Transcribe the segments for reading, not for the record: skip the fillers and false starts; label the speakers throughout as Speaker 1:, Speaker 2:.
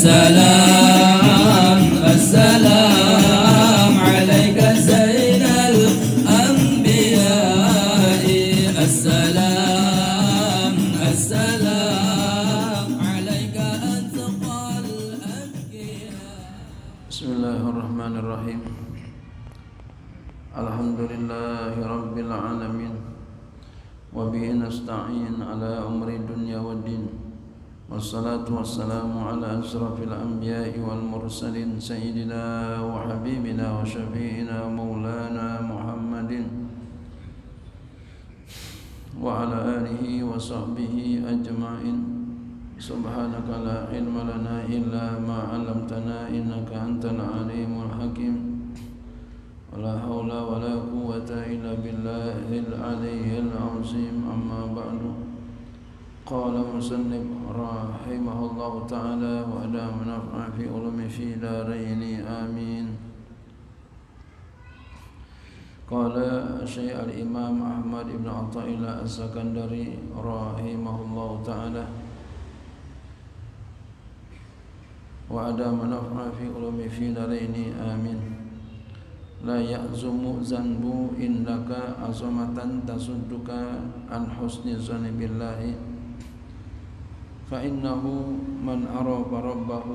Speaker 1: السلام السلام عليك زين الأنبياء السلام السلام عليك أتقى الأنبياء.
Speaker 2: بسم الله الرحمن الرحيم. الحمد لله رب العالمين وبه نستعين على أمر الدنيا والدين والصلاة والسلام على أشرف الأنبياء والمرسلين سيدنا وحبيبنا وشفيعنا مولانا محمد وعلى آله وصحبه أجمعين. سبحانك لا علم لنا إلا ما علمتنا إنك أنت العليم الحكيم. ولا حول ولا قوة إلا بالله العلي العظيم. أما بعد. قال المصنف رحمه الله تعالى وأدام نفع في علومه في دارين آمين. قال الشيخ الإمام أحمد بن عطاء الله السكندري رحمه الله تعالى وأدام نفع في علومه في دارين آمين. لا يعزم ذنب إنك عظمة تصدك عن حسن الظن بالله فإنه من عرف ربه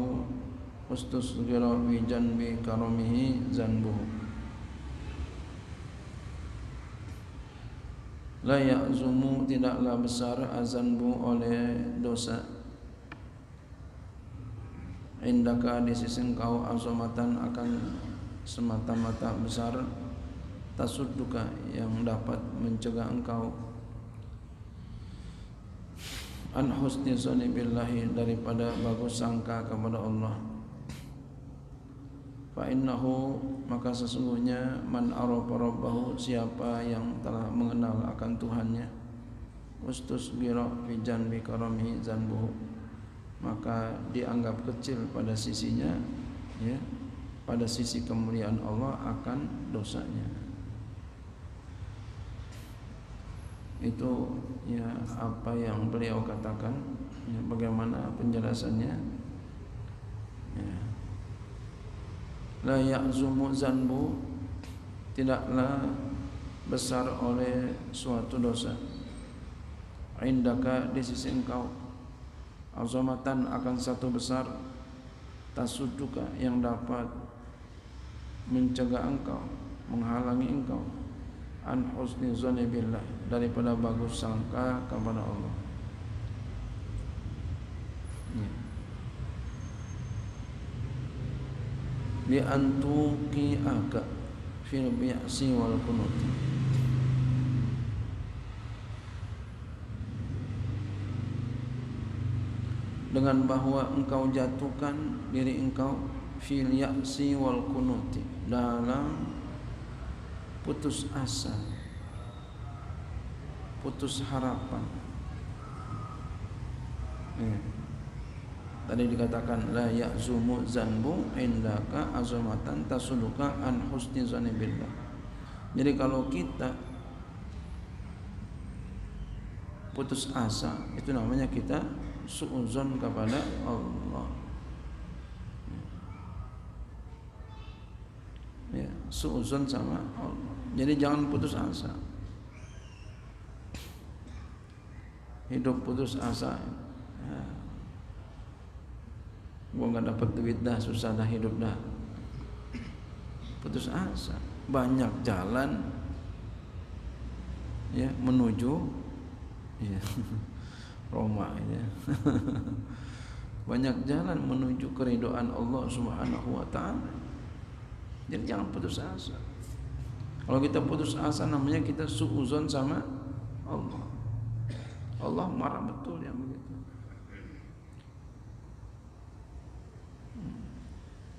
Speaker 2: استصغر في جنب كرمه ذنبه. La ya'zumu tidaklah besar azanbu oleh dosa indaka di sisi engkau azamatan akan semata-mata besar tasudduka yang dapat mencegah engkau an husni dzanni billahi daripada bagus sangka kepada Allah. Fa innahu maka sesungguhnya man arafa rabbahu siapa yang telah mengenal akan Tuhannya ustusbira fi janbi karamihi zanbuhu maka dianggap kecil pada sisinya ya pada sisi kemuliaan Allah akan dosanya. Itu ya apa yang beliau katakan ya, bagaimana penjelasannya ya. La ya'zumu zanbu tidaklah besar oleh suatu dosa indaka di sisi engkau azamatan akan satu besar tasudduka yang dapat mencegah engkau menghalangi engkau an husni dzanni billah daripada bagus sangka kepada Allah ya. Li antuki aga fil bi'si wal qunut dengan bahwa engkau jatuhkan diri engkau fil ya'si wal qunuti dalam putus asa putus harapan ya. Tadi dikatakan la ya'zumu zanbu indaka azamatan tasuluka an husni dzanni billah. Jadi kalau kita putus asa itu namanya kita suudzon kepada Allah. Ya, suudzon sama Allah. Jadi jangan putus asa. Hidup putus asa. Ya. Gua nggak dapat duit dah, susah dah hidup dah. Putus asa. Banyak jalan ya menuju ya Roma ya. Banyak jalan menuju keridhaan Allah Subhanahu wa taala. Jadi jangan putus asa. Kalau kita putus asa namanya kita suudzon sama Allah. Allah marah betul yang begitu.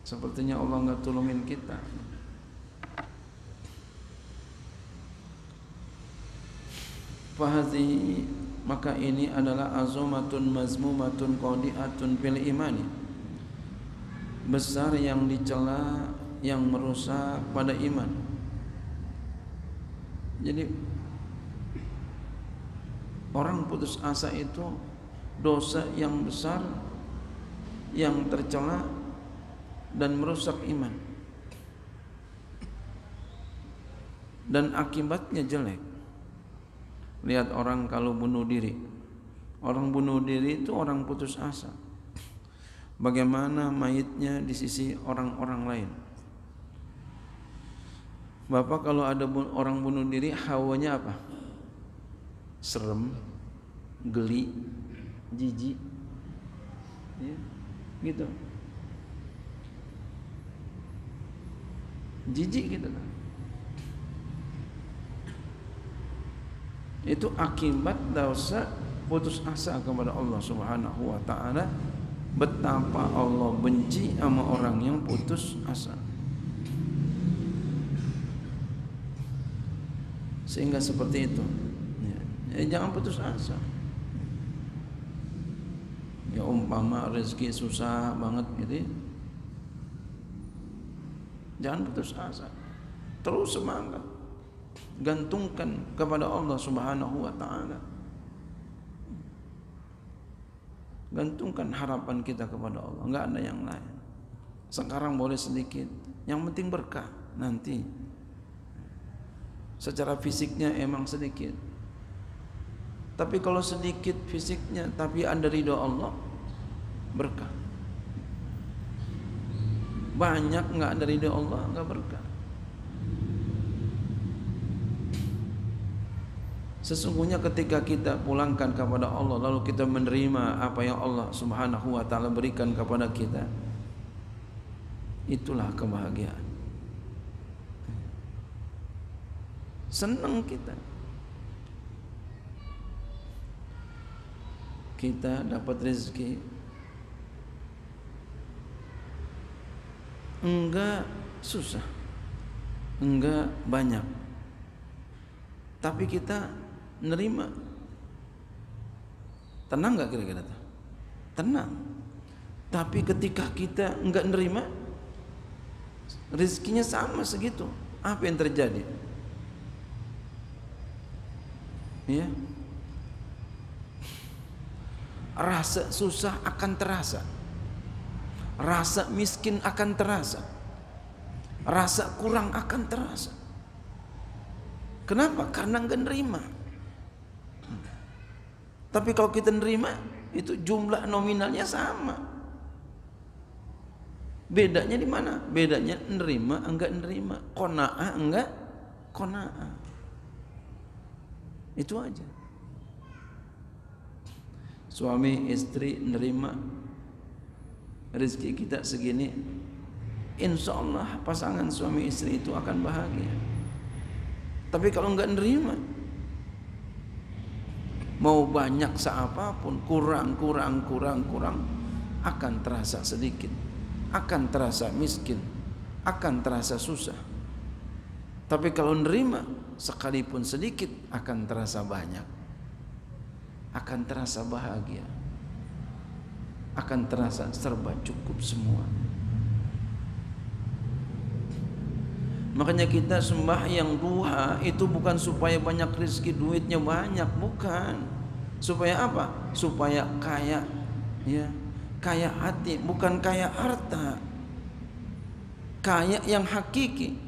Speaker 2: Sepertinya Allah enggak tolongin kita. Fahadhi maka ini adalah azumatun mazmumatun qadi'atun fil imani. Besar yang dicela, yang merusak pada iman. Jadi orang putus asa itu dosa yang besar yang tercela dan merusak iman, dan akibatnya jelek. Lihat orang kalau bunuh diri. Orang bunuh diri itu orang putus asa. Bagaimana mayitnya di sisi orang-orang lain. Bapak kalau ada orang bunuh diri, hawanya apa? Serem, geli, jijik, ya, gitu. Jijik gitu kan. Itu akibat dosa putus asa kepada Allah Subhanahu wa taala. Betapa Allah benci sama orang yang putus asa. Sehingga seperti itu. Jangan putus asa. Ya umpama rezeki susah banget gitu ya. Jangan putus asa. Terus semangat. Gantungkan kepada Allah Subhanahu wa taala. Gantungkan harapan kita kepada Allah, enggak ada yang lain. Sekarang boleh sedikit, yang penting berkah nanti. Secara fisiknya emang sedikit. Tapi kalau sedikit fisiknya tapi ada ridho Allah, berkah. Banyak enggak ada ridho Allah, enggak berkah. Sesungguhnya ketika kita pulangkan kepada Allah, lalu kita menerima apa yang Allah Subhanahu wa taala berikan kepada kita, itulah kebahagiaan. Senang kita. Kita dapat rezeki enggak susah, enggak banyak, tapi kita nerima. Tenang gak kira-kira? Tenang. Tapi ketika kita enggak nerima, rezekinya sama segitu, apa yang terjadi? Ya, rasa susah akan terasa, rasa miskin akan terasa, rasa kurang akan terasa. Kenapa? Karena enggak nerima. Tapi kalau kita nerima, itu jumlah nominalnya sama. Bedanya di mana? Bedanya nerima enggak nerima, qanaah enggak qanaah. Itu aja. Suami istri nerima rezeki kita segini, insya Allah pasangan suami istri itu akan bahagia. Tapi kalau enggak nerima, mau banyak seapapun, kurang, akan terasa sedikit, akan terasa miskin, akan terasa susah. Tapi kalau nerima, sekalipun sedikit, akan terasa banyak, akan terasa bahagia, akan terasa serba cukup semua. Makanya kita sembahyang duha itu bukan supaya banyak rezeki, duitnya banyak, bukan. Supaya apa? Supaya kaya, ya, kaya hati, bukan kaya harta. Kaya yang hakiki.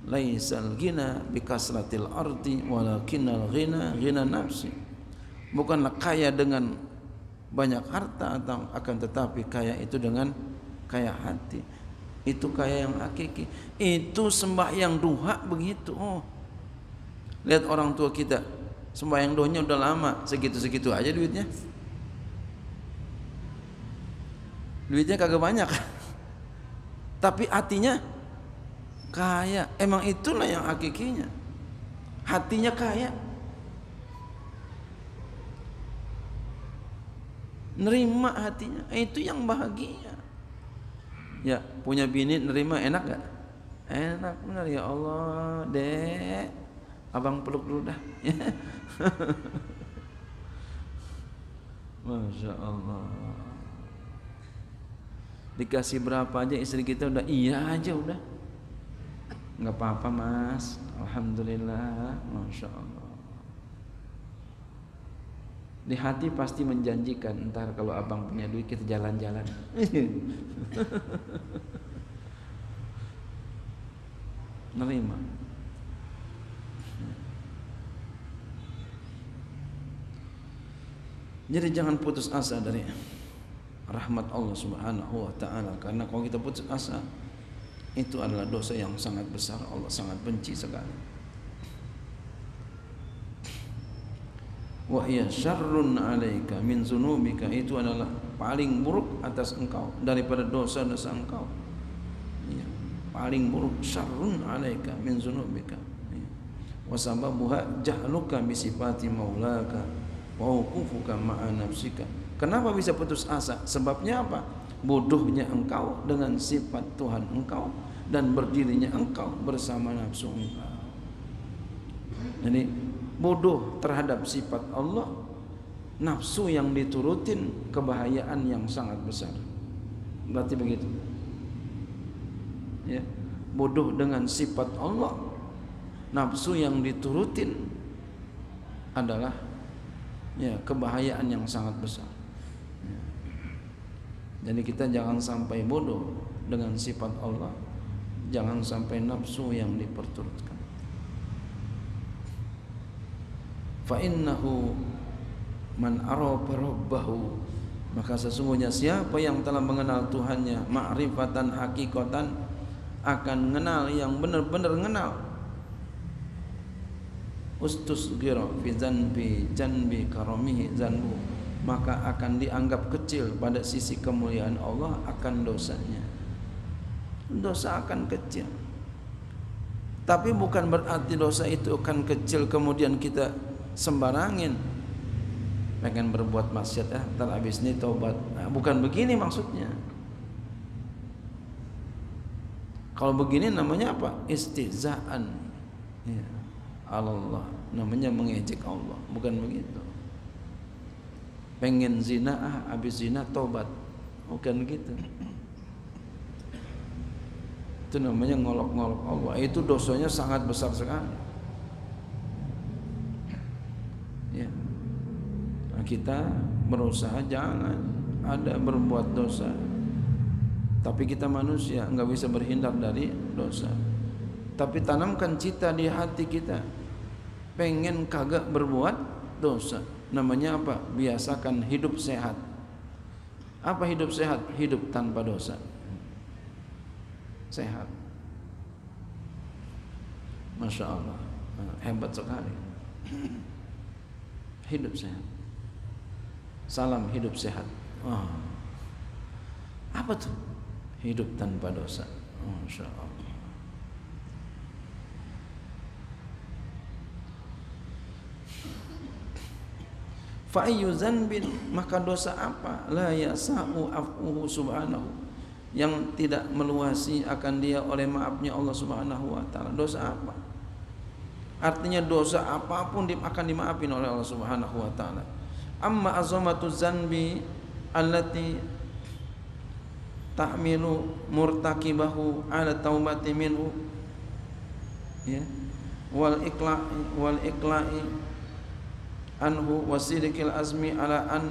Speaker 2: Laisal ghina bikasratil ardi walakinnal ghina ghina nafsi. Bukanlah kaya dengan banyak harta, atau akan tetapi kaya itu dengan kaya hati. Itu kaya yang hakiki. Itu sembahyang duha begitu. Oh, lihat orang tua kita sembahyang duhanya udah lama, segitu-segitu aja duitnya. Duitnya kagak banyak, tapi hatinya kaya. Emang itulah yang hakikinya. Hatinya kaya. Nerima hatinya, itu yang bahagia. Ya, punya bini nerima enak gak? Enak benar, ya Allah, dek, abang peluk dulu dah. Masya Allah. Dikasih berapa aja istri kita udah iya aja udah. Nggak apa-apa mas, alhamdulillah, masya Allah. Di hati pasti menjanjikan, ntar kalau abang punya duit kita jalan-jalan. Nerima. Jadi jangan putus asa dari rahmat Allah Subhanahu wa taala, karena kalau kita putus asa itu adalah dosa yang sangat besar. Allah sangat benci sekali. Wa hiya syarrun 'alaika min dzunubika, itu adalah paling buruk atas engkau daripada dosa-dosa engkau. Ya, paling buruk, syarrun 'alaika min dzunubika. Ya. Wa sababuha jahluka bi sifati maulaka wa wuqufuka ma'a nafsika. Kenapa bisa putus asa? Sebabnya apa? Bodohnya engkau dengan sifat Tuhan engkau dan berdirinya engkau bersama nafsu engkau. Jadi bodoh terhadap sifat Allah, nafsu yang diturutin, kebahayaan yang sangat besar. Berarti begitu. Ya, bodoh dengan sifat Allah, nafsu yang diturutin adalah ya kebahayaan yang sangat besar. Jadi kita jangan sampai bodoh dengan sifat Allah, jangan sampai nafsu yang diperturutkan. Fa innahu man arafa rabbahu, maka sesungguhnya siapa yang telah mengenal Tuhannya ma'rifatan hakikatan, akan mengenal yang benar-benar mengenal. Ustusghira fi zanbi janbi karamihi zanbu, maka akan dianggap kecil pada sisi kemuliaan Allah akan dosanya. Dosa akan kecil, tapi bukan berarti dosa itu akan kecil kemudian kita sembarangin pengen berbuat maksiat, ntar habis ini taubat. Nah, bukan begini maksudnya. Kalau begini namanya apa? Istihzaan ya, Allah, namanya mengejek Allah. Bukan begitu. Pengen zina, habis zina taubat, bukan gitu. Itu namanya ngolok-ngolok Allah. Itu dosanya sangat besar sekali. Ya. Nah, kita berusaha jangan ada berbuat dosa. Tapi kita manusia, nggak bisa berhindar dari dosa. Tapi tanamkan cita di hati kita, pengen kagak berbuat dosa. Namanya apa? Biasakan hidup sehat. Apa hidup sehat? Hidup tanpa dosa. Sehat. Masya Allah, hebat sekali. Hidup sehat. Salam hidup sehat. Oh. Apa tuh? Hidup tanpa dosa. Masya Allah. Fa'ayyu zanbin, maka dosa apa? La yasa'u afuhu subhanahu, yang tidak meluasi akan dia oleh maafnya Allah Subhanahu wa ta'ala. Dosa apa? Artinya dosa apapun akan dimaafin oleh Allah Subhanahu wa ta'ala. Amma azamatu zanbi allati ta'milu murtakibahu ala taubati minhu, ya, wal iqla'i anhu wasidikil azmi ala an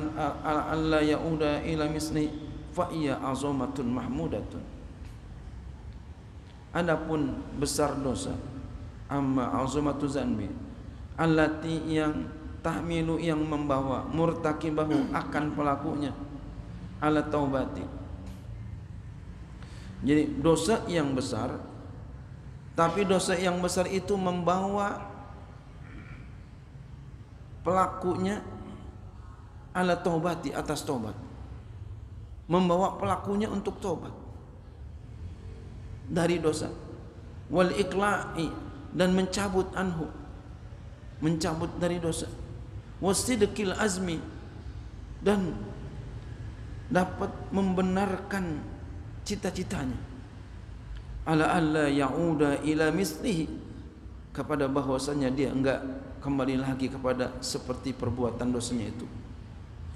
Speaker 2: la yauda ila misli fa iya azamatun mahmudatun. Adapun besar dosa, amma azamatu zanbi allati, yang tahmilu, yang membawa murtakibahu akan pelakunya ala taubati. Jadi dosa yang besar, tapi dosa yang besar itu membawa pelakunya ala taubati, atas taubat, membawa pelakunya untuk taubat dari dosa. Wal iqla'i, dan mencabut anhu, mencabut dari dosa. Wasidqil azmi, dan dapat membenarkan cita-citanya. Ala alla ya'uda ila mislihi, kepada bahwasanya dia enggak kembali lagi kepada seperti perbuatan dosanya itu.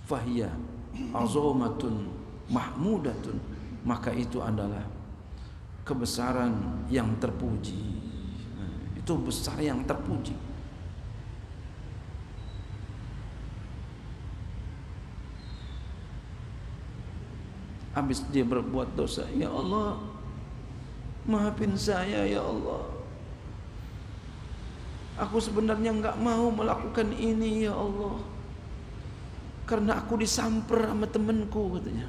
Speaker 2: Fahiya azamatun mahmudatun, maka itu adalah kebesaran yang terpuji. Itu besar yang terpuji. habis dia berbuat dosa, ya Allah, maafin saya ya Allah. Aku sebenarnya enggak mau melakukan ini ya Allah, karena aku disamper sama temanku katanya.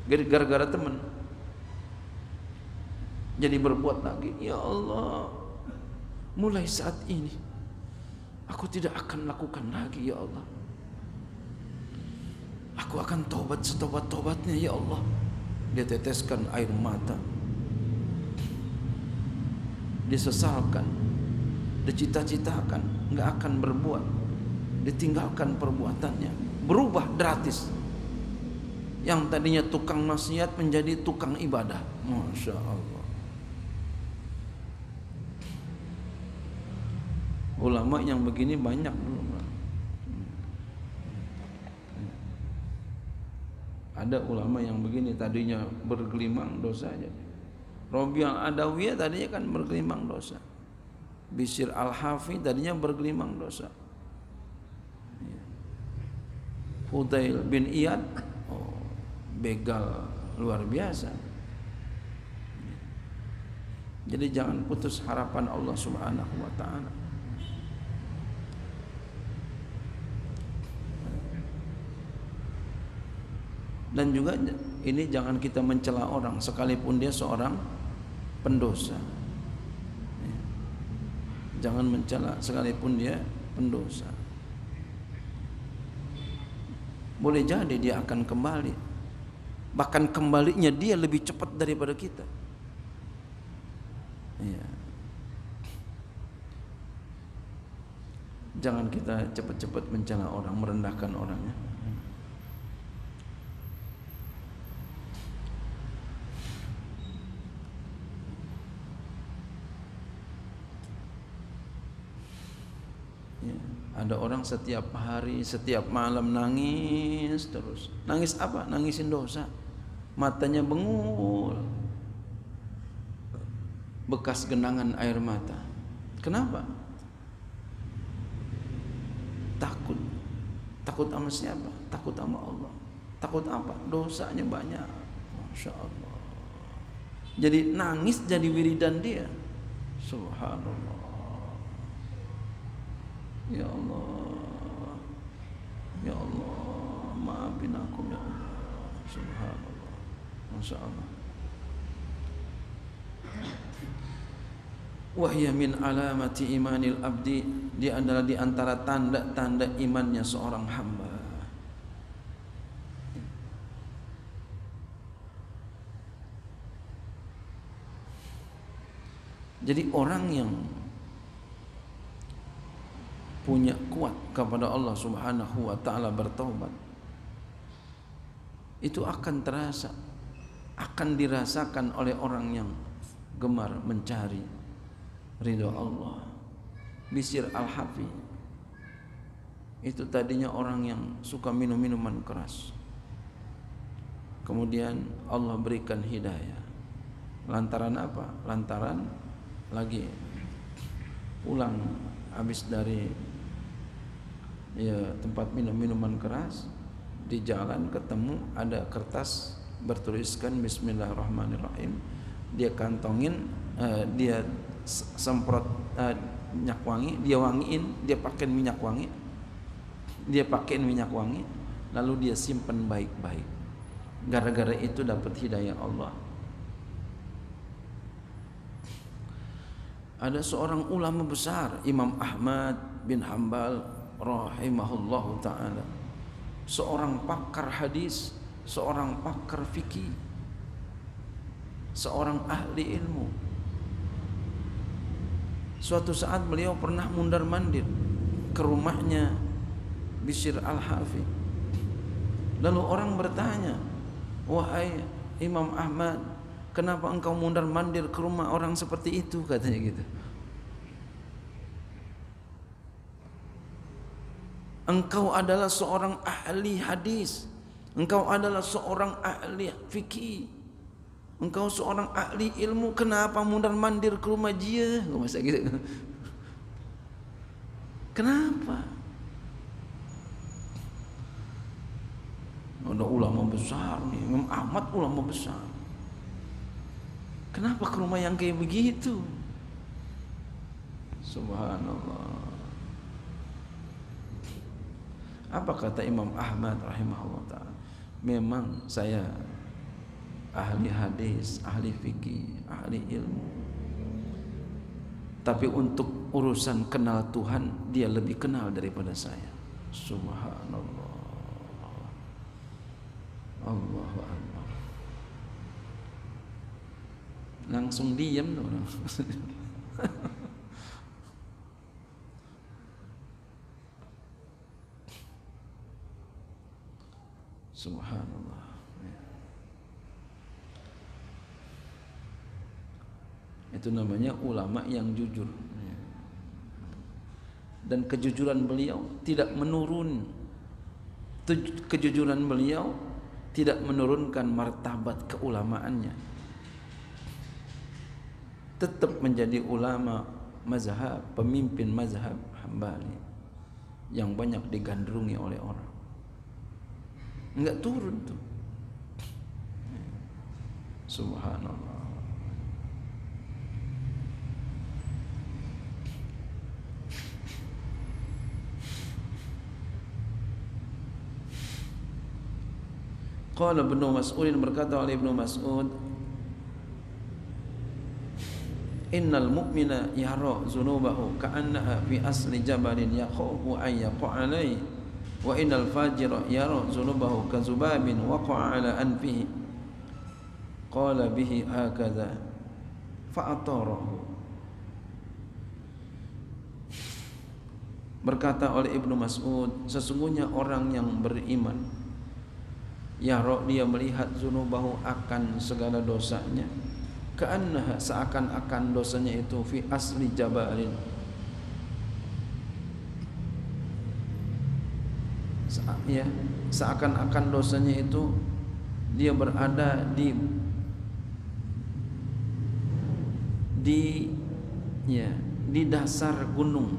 Speaker 2: Gara-gara teman jadi berbuat lagi. Ya Allah, mulai saat ini aku tidak akan lakukan lagi ya Allah. Aku akan tobat setobat-tobatnya ya Allah. Dia teteskan air mata, disesalkan, dicita-citakan enggak akan berbuat, ditinggalkan perbuatannya, berubah drastis. Yang tadinya tukang maksiat menjadi tukang ibadah. Masya Allah. Ulama yang begini banyak dulu. Ada ulama yang begini, tadinya bergelimang dosa aja. Rabi al-Adawiyah tadinya kan bergelimang dosa. Bishr al-Hafi tadinya bergelimang dosa. Fudail bin Iyad, begal luar biasa. Jadi jangan putus harapan Allah Subhanahu wa taala. Dan juga ini jangan kita mencela orang sekalipun dia seorang pendosa. Jangan mencela sekalipun dia pendosa. Boleh jadi dia akan kembali. Bahkan kembalinya dia lebih cepat daripada kita. Ya. Jangan kita cepat-cepat mencela orang, merendahkan orangnya. Ya, ada orang setiap hari, setiap malam nangis terus. Nangis apa? Nangisin dosa. Matanya bengul, bekas genangan air mata. Kenapa? Takut. Takut sama siapa? Takut sama Allah. Takut apa? Dosanya banyak. Masya Allah. Jadi nangis jadi wiridan dia. Subhanallah. Ya Allah, ya Allah, maafin aku ya Allah. Subhanallah, Masya Allah. Wahya min alamati imanil abdi, dia adalah di antara tanda-tanda imannya seorang hamba. Jadi orang yang punya kuat kepada Allah Subhanahu wa taala bertaubat, itu akan terasa, akan dirasakan oleh orang yang gemar mencari ridha Allah. Bishr al-Hafi itu tadinya orang yang suka minum minuman keras, kemudian Allah berikan hidayah. Lantaran apa? Lantaran lagi pulang habis dari tempat minum minuman keras, di jalan ketemu ada kertas bertuliskan Bismillahirrahmanirrahim. Dia kantongin, dia semprot minyak wangi, dia wangiin, dia pakai minyak wangi, lalu dia simpan baik-baik. Gara-gara itu dapat hidayah Allah. Ada seorang ulama besar, Imam Ahmad bin Hanbal rahimahullahu ta'ala, seorang pakar hadis, seorang pakar fikih, seorang ahli ilmu. Suatu saat beliau pernah mundar-mandir ke rumahnya Bishr al-Hafi. Lalu orang bertanya, "Wahai Imam Ahmad, kenapa engkau mundar-mandir ke rumah orang seperti itu?" katanya gitu. Engkau adalah seorang ahli hadis, engkau adalah seorang ahli fikih, engkau seorang ahli ilmu, kenapa mundar-mandir ke rumah dia? Masa gitu? Kenapa? Ada ulama besar nih, Imam Ahmad ulama besar. Kenapa ke rumah yang kayak begitu? Subhanallah. Apa kata Imam Ahmad rahimahullah ta'ala? Memang saya ahli hadis, ahli fikih, ahli ilmu, tapi untuk urusan kenal Tuhan dia lebih kenal daripada saya. Subhanallah. Allahu Akbar. Langsung diam tuh orang. Subhanallah. Itu namanya ulama yang jujur. Dan kejujuran beliau tidak menurun. Kejujuran beliau tidak menurunkan martabat keulamaannya. Tetap menjadi ulama mazhab, pemimpin mazhab Hambali yang banyak digandrungi oleh orang. Enggak turun tuh. Subhanallah. Qala Ibnu Mas'ud, berkata oleh Ibnu Mas'ud, innal mu'mina yara zunubahu ka'annaha fi asli jabalin yakhafu an yaqa alaihi wa innal fajira yara zunubahu ka zubabin waqa'a ala anfihi qala bihi hakadha fa'atarahu. Berkata oleh Ibnu Mas'ud, sesungguhnya orang yang beriman yara, dia melihat zunubahu akan segala dosanya, ka'annaha, seakan-akan dosanya itu fi asli jabalin, ya, seakan-akan dosanya itu dia berada di dasar gunung.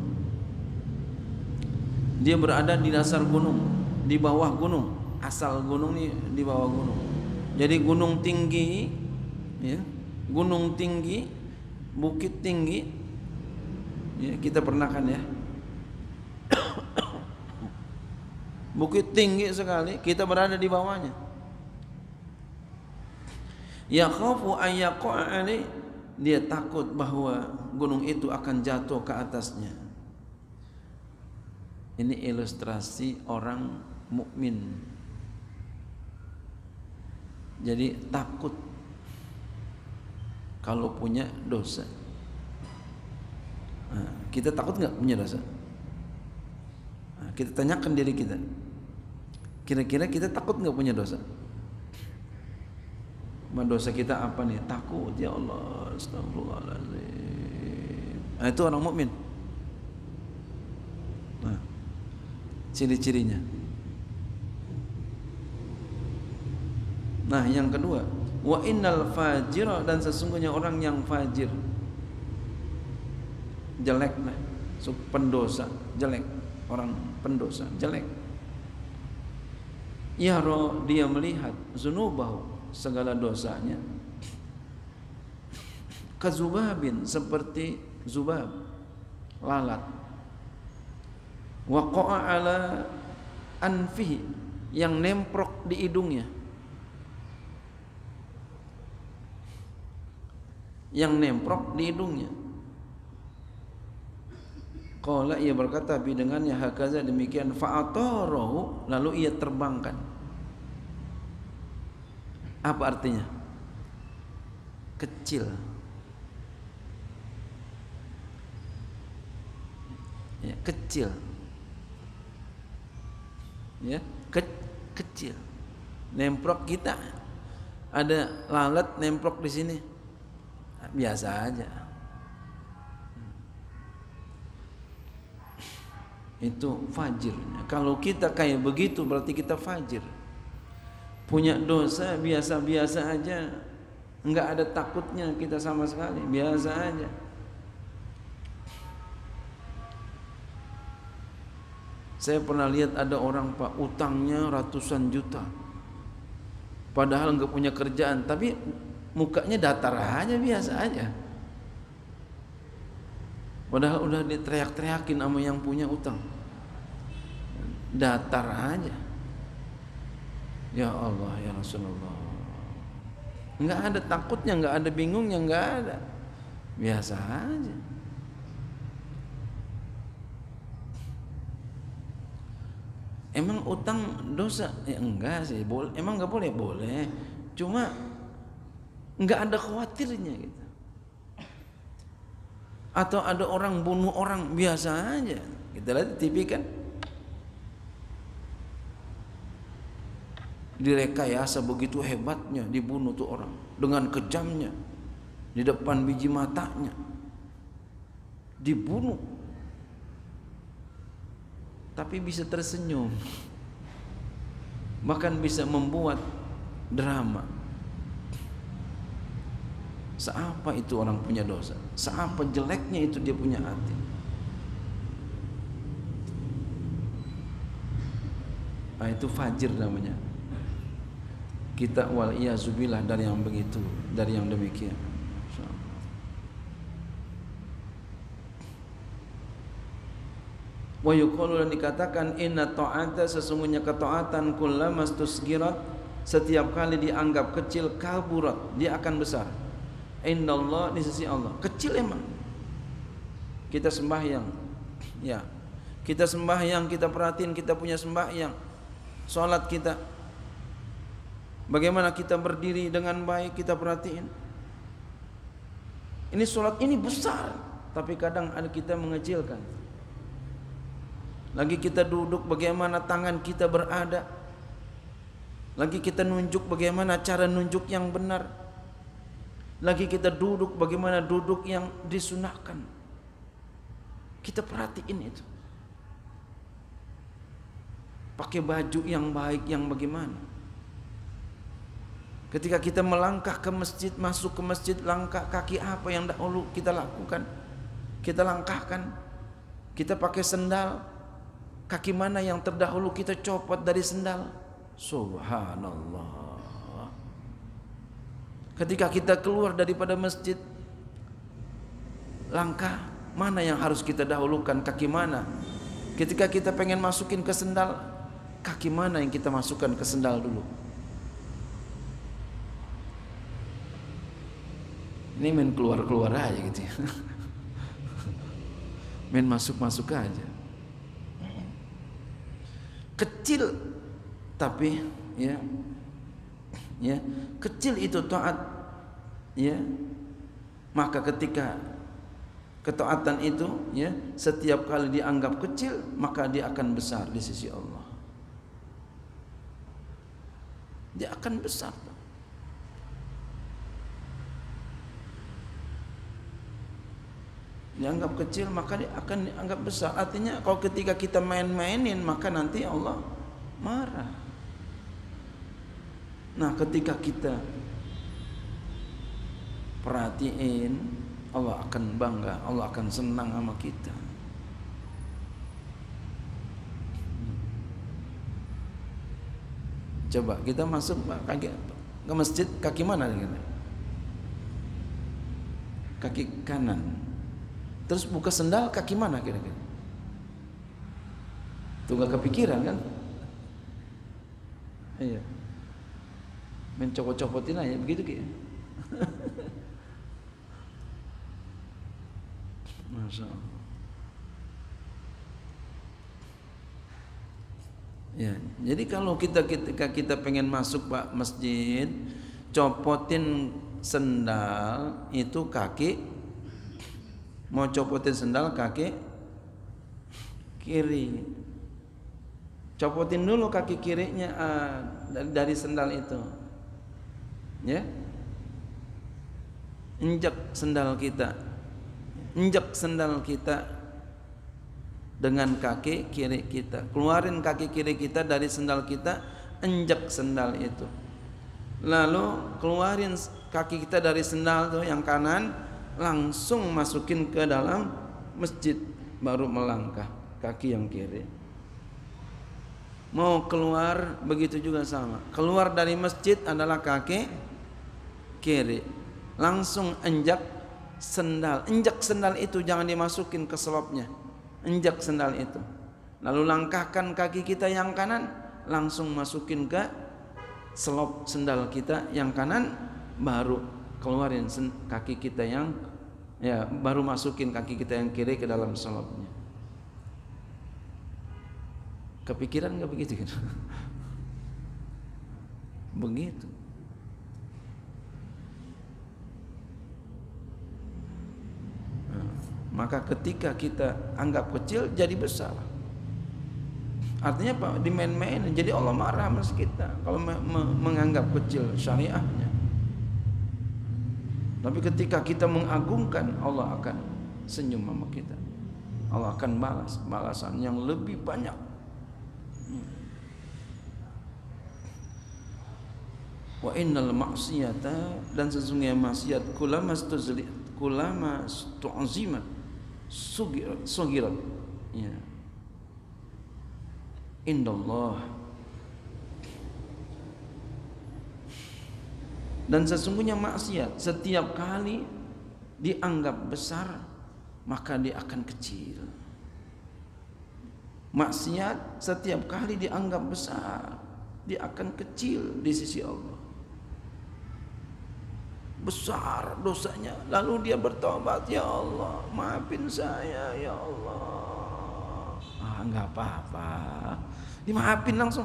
Speaker 2: Dia berada di dasar gunung, di bawah gunung. Asal gunung nih di bawah gunung. Jadi gunung tinggi, ya, gunung tinggi, bukit tinggi, ya, kita pernah kan ya, bukit tinggi sekali, kita berada di bawahnya. Ya khafu an yaqa'a alaihi, dia takut bahwa gunung itu akan jatuh ke atasnya. Ini ilustrasi orang mukmin. Jadi takut kalau punya dosa. Nah, kita takut nggak punya dosa? Nah, kita tanyakan diri kita, kira-kira kita takut nggak punya dosa? Dosa kita apa nih? Takut, ya Allah, astagfirullahaladzim. Nah, itu orang mukmin. Nah, ciri-cirinya. Nah, yang kedua, wa innal fajira, dan sesungguhnya orang yang fajir, jelek lah, pendosa, jelek, orang pendosa, jelek. Yara, dia melihat zunubahu, segala dosanya, kazubabin, seperti zubab, lalat, waqa'a ala anfihi, yang nemprok di hidungnya, yang nemprok di hidungnya. Qala, ia berkata bi dengannya hakaza, demikian, fa'atarahu, lalu ia terbangkan. Apa artinya? Kecil. Ya, kecil. Ya, kecil. Nemprok, kita ada lalat nemprok di sini, biasa aja. Itu fajir. Kalau kita kayak begitu berarti kita fajir. Punya dosa biasa-biasa aja, enggak ada takutnya kita sama sekali, biasa aja. Saya pernah lihat ada orang, Pak, utangnya ratusan juta, padahal nggak punya kerjaan, tapi mukanya datar aja, biasa aja. Padahal udah diteriak-teriakin sama yang punya utang, datar aja. Ya Allah, ya Rasulullah, nggak ada takutnya, nggak ada bingungnya, nggak ada, biasa aja. Emang utang dosa? Ya enggak sih, boleh. Emang nggak boleh? Boleh. Cuma nggak ada khawatirnya gitu. Atau ada orang bunuh orang, biasa aja. Kita lihat di TV kan, direkayasa begitu hebatnya, dibunuh tuh orang dengan kejamnya di depan biji matanya, dibunuh. Tapi bisa tersenyum, bahkan bisa membuat drama. Seapa itu orang punya dosa, seapa jeleknya itu dia punya hati. Nah, itu fajir namanya. Kita wal-iyazubillah dari yang begitu, dari yang demikian. Wa yuqalu, dan dikatakan, inna ta'ata, sesungguhnya ketaatan, kullama stusgirat, setiap kali dianggap kecil, kaburat, dia akan besar. Indallah, di sisi Allah. Kecil emang. Kita sembahyang, ya, kita sembahyang, kita perhatiin, kita punya sembahyang, sholat kita, bagaimana kita berdiri dengan baik, kita perhatiin. Ini sholat ini besar, tapi kadang ada kita mengecilkan. Lagi kita duduk, bagaimana tangan kita berada. Lagi kita nunjuk, bagaimana cara nunjuk yang benar. Lagi kita duduk, bagaimana duduk yang disunahkan. Kita perhatiin itu. Pakai baju yang baik, yang bagaimana. Ketika kita melangkah ke masjid, masuk ke masjid, langkah kaki apa yang dahulu kita lakukan, kita langkahkan. Kita pakai sendal, kaki mana yang terdahulu kita copot dari sendal. Subhanallah. Ketika kita keluar daripada masjid, langkah mana yang harus kita dahulukan, kaki mana. Ketika kita pengen masukin ke sendal, kaki mana yang kita masukkan ke sendal dulu. Ini main keluar-keluar aja gitu ya. Main masuk-masuk aja. Kecil tapi ya kecil itu taat, ya, maka ketika ketaatan itu ya setiap kali dianggap kecil, maka dia akan besar di sisi Allah. Dia akan besar. Dianggap kecil, maka dia akan dianggap besar. Artinya kalau ketika kita main-mainin, maka nanti Allah marah. Nah, ketika kita perhatiin, Allah akan bangga, Allah akan senang sama kita. Coba kita masuk kaki ke masjid, kaki mana kita? Kaki kanan. Terus buka sendal, kaki mana kira-kira? Tuh gak kepikiran kan? Iya. Mencopot-copotin aja begitu kayak. Masya Allah. Ya, jadi kalau ketika kita pengen masuk Pak masjid, copotin sendal itu kaki, mau copotin sendal kaki kiri. Copotin dulu kaki kirinya dari sendal itu. Ya. Injak sendal kita. Injak sendal kita dengan kaki kiri kita. Keluarin kaki kiri kita dari sendal kita, injak sendal itu. Lalu keluarin kaki kita dari sendal itu yang kanan, langsung masukin ke dalam masjid, baru melangkah kaki yang kiri. Mau keluar begitu juga sama. Keluar dari masjid adalah kaki kiri. Langsung injak sendal. Injak sendal itu jangan dimasukin ke selopnya. Injak sendal itu. Lalu langkahkan kaki kita yang kanan, langsung masukin ke selop sendal kita yang kanan, baru keluarin kaki kita yang baru masukin kaki kita yang kiri ke dalam selopnya. Kepikiran nggak begitu kan? Begitu. Maka ketika kita anggap kecil jadi besar. Artinya apa? Dimain-main. Jadi Allah marah sama kita kalau menganggap kecil syariahnya. Tapi ketika kita mengagungkan, Allah akan senyum sama kita. Allah akan balas balasan yang lebih banyak. Wa innal maksiyata, dan sesungguhnya maksiat kulama stu'zimat sugirat ya indallah, dan sesungguhnya maksiat setiap kali dianggap besar maka dia akan kecil. Maksiat setiap kali dianggap besar dia akan kecil di sisi Allah. Besar dosanya, lalu dia bertobat, ya Allah maafin saya ya Allah. Enggak apa-apa, dimaafin langsung.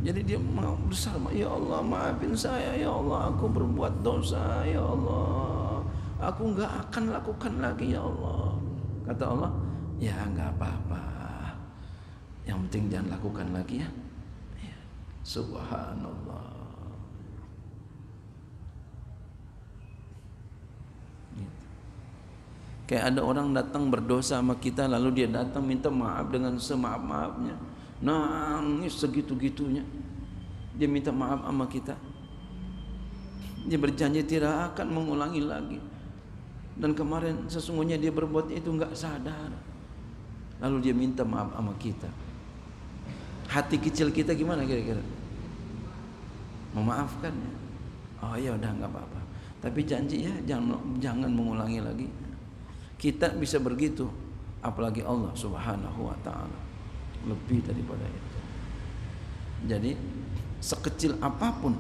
Speaker 2: Jadi dia mau besar, ya Allah maafin saya ya Allah, aku berbuat dosa ya Allah, aku enggak akan lakukan lagi ya Allah. Kata Allah, ya enggak apa-apa, yang penting jangan lakukan lagi ya. Subhanallah. Gitu. Kayak ada orang datang berdosa sama kita, lalu dia datang minta maaf dengan semaaf-maafnya, nangis segitu-gitunya, dia minta maaf sama kita, dia berjanji tidak akan mengulangi lagi, dan kemarin sesungguhnya dia berbuat itu enggak sadar, lalu dia minta maaf sama kita. Hati kecil kita gimana kira-kira? Memaafkan ya? Oh ya udah nggak apa-apa. Tapi janji ya jangan mengulangi lagi. Kita bisa begitu, apalagi Allah Subhanahu wa taala lebih daripada itu. Jadi sekecil apapun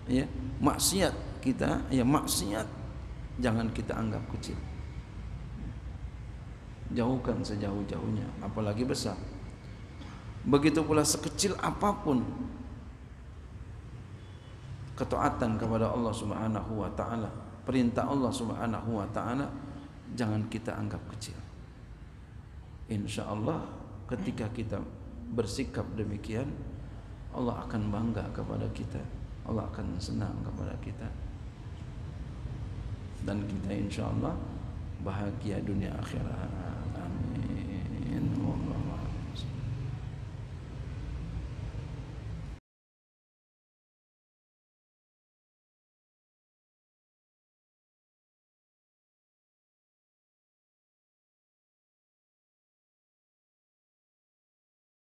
Speaker 2: ya maksiat kita, ya maksiat jangan kita anggap kecil. Jauhkan sejauh-jauhnya, apalagi besar. Begitu pula sekecil apapun ketaatan kepada Allah Subhanahu wa taala, perintah Allah Subhanahu wa taala, jangan kita anggap kecil. Insyaallah ketika kita bersikap demikian, Allah akan bangga kepada kita, Allah akan senang kepada kita, dan kita insyaallah bahagia dunia akhirat. Amin.